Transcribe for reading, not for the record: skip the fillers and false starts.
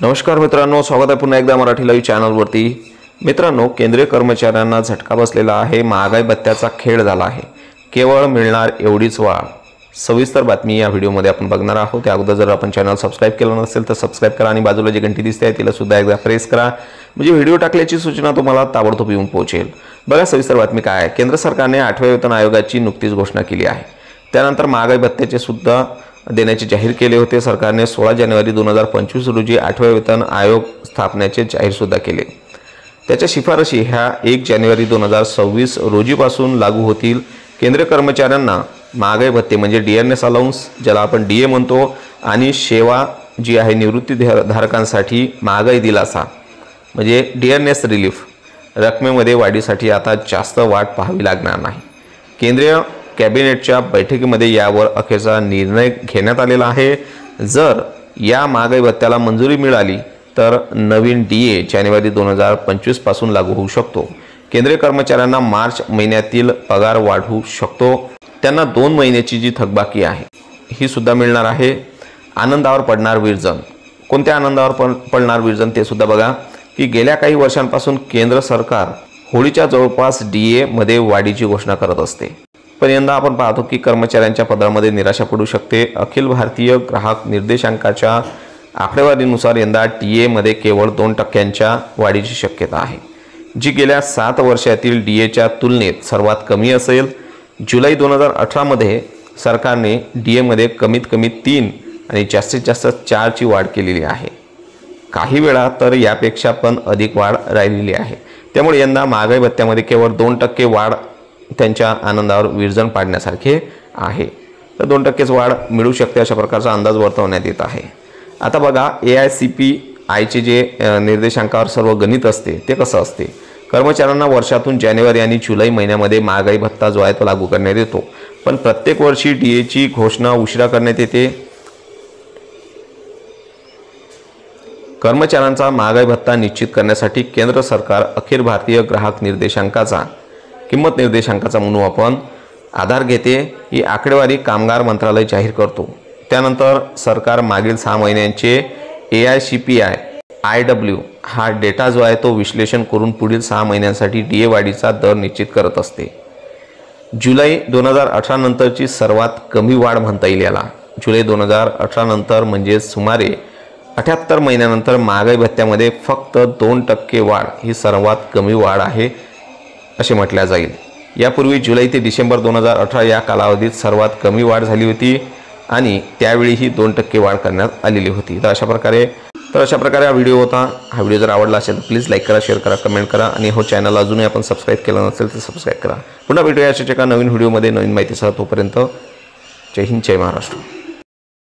नमस्कार मित्रांनो, स्वागत आहे पुन्हा एकदा मराठी लाईव्ह चॅनलवरती। मित्रांनो, केंद्रीय कर्मचाऱ्यांना झटका बसलेला आहे। महागाई भत्त्याचा खेळ झाला आहे। केवळ मिळणार एवढीच वाढ। सविस्तर बातमी या व्हिडिओमध्ये आपण बघणार आहोत। त्या अगोदर जर आपण चॅनल सबस्क्राइब केलं नसेल तर सबस्क्राइब करा आणि बाजूला जी घंटी दिसते आहे तिला सुद्धा एकदा प्रेस करा, म्हणजे व्हिडिओ टाकल्याची सूचना तुम्हाला ताबडतोब येऊन पोहोचेल। बघा सविस्तर बातमी काय आहे। केंद्र सरकारने 8व्या वेतन आयोगाची नुकतीच घोषणा केली आहे। त्यानंतर महागाई भत्त्याचे सुद्धा देण्याचे जाहीर केले होते। सरकारने 16 जानेवारी 2025 रोजी 8व्या वेतन आयोग स्थापनेचे जाहीर सुद्धा केले। त्याच्या शिफारशी ह्या 1 जानेवारी 2026 रोजीपासून लागू होतील। केंद्रीय कर्मचाऱ्यांना महागाई भत्ते म्हणजे डीएनएस अलाउन्स ज्याला आपण डीए म्हणतो आणि सेवा जी आहे निवृत्ती धारकांसाठी महागाई दिलासा म्हणजे डीएनएस रिलीफ रकमेमध्ये वाढीसाठी आता जास्त वाढ पाहावी लागणार नाही। केंद्रीय कॅबिनेटच्या बैठकीमध्ये यावर अखेरचा निर्णय घेण्यात आलेला आहे। जर या महागाई भत्त्याला मंजुरी मिळाली तर नवीन डीए जानेवारी 2025 पासून लागू होऊ शकतो। केंद्रीय कर्मचाऱ्यांना मार्च महिन्यातील पगार वाढवू शकतो। त्यांना 2 महिन्याची जी थकबाकी आहे ही सुद्धा मिळणार आहे। आनंदावर पडणार विरजण। कोणत्या आनंदावर पडणार विरजण ते सुद्धा बघा की गेल्या काही वर्षांपासून केंद्र सरकार होळीच्या जवळपास डीए मध्ये वाढीची घोषणा करत असते, पण यंदा आपण पाहतो की कर्मचाऱ्यांच्या पदरामध्ये निराशा पडू शकते। अखिल भारतीय ग्राहक निर्देशांकाच्या आकडेवारीनुसार यंदा डीए मध्ये केवळ 2% वाढीची शक्यता आहे, जी गेल्या 7 वर्षातील डीएच्या तुलनेत सर्वात कमी असेल। जुलै 2018 मध्ये सरकारने डीए मध्ये कमीत कमी 3 आणि जास्तीत जास्त 4 ची वाढ केलेली आहे। काही वेळा तर यापेक्षा पण अधिक वाढ राहिलेली आहे। त्यामुळे यंदा महागाई भत्त्यामध्ये केवळ 2% वाढ त्यांच्या आनंदावर विरजण पाडण्यासारखे आहे। तर 2%च वाढ मिळू शकते अशा प्रकारचा अंदाज वर्तवण्यात येत आहे। आता बघा AICPI जे निर्देशांकावर सर्व गणित असते ते कसं असते। कर्मचाऱ्यांना वर्षातून जानेवारी आणि जुलै महिन्यामध्ये महागाई भत्ता जो आहे तो लागू करण्यात येतो, पण प्रत्येक वर्षी डीएची घोषणा उशिरा करण्यात येते। कर्मचाऱ्यांचा महागाई भत्ता निश्चित करण्यासाठी केंद्र सरकार अखिल भारतीय ग्राहक निर्देशांकाचा किंमत निर्देशांकाचा म्हणून आपण आधार घेते। ही आकडेवारी कामगार मंत्रालय जाहीर करतो। त्यानंतर सरकार मागील 6 महिन्यांचे AICPI IW हा डेटा जो आहे तो विश्लेषण करून पुढील 6 महिन्यांसाठी डीए वाढीचा दर निश्चित करत असते। जुलै 2018 नंतरची सर्वात कमी वाढ म्हणता येईल याला। जुलै 2018 नंतर म्हणजे सुमारे 78 महिन्यानंतर महागाई भत्त्यामध्ये फक्त 2% वाढ ही सर्वात कमी वाढ आहे असे म्हटले जाईल। यापूर्वी जुलै ते डिसेंबर 2018 या कालावधीत सर्वात कमी वाढ झाली होती आणि त्यावेळी ही 2% वाढ करण्यात आलेली होती। तर अशा प्रकारे हा व्हिडिओ होता। हा व्हिडिओ जर आवडला असेल तर प्लीज लाईक करा, शेअर करा, कमेंट करा आणि हो चॅनल अजूनही आपण सबस्क्राइब केलं नसेल तर सबस्क्राइब करा। पुन्हा भेटूया अशाच एका नवीन व्हिडिओमध्ये नवीन माहितीसह। तोपर्यंत जय हिंद, जय महाराष्ट्र।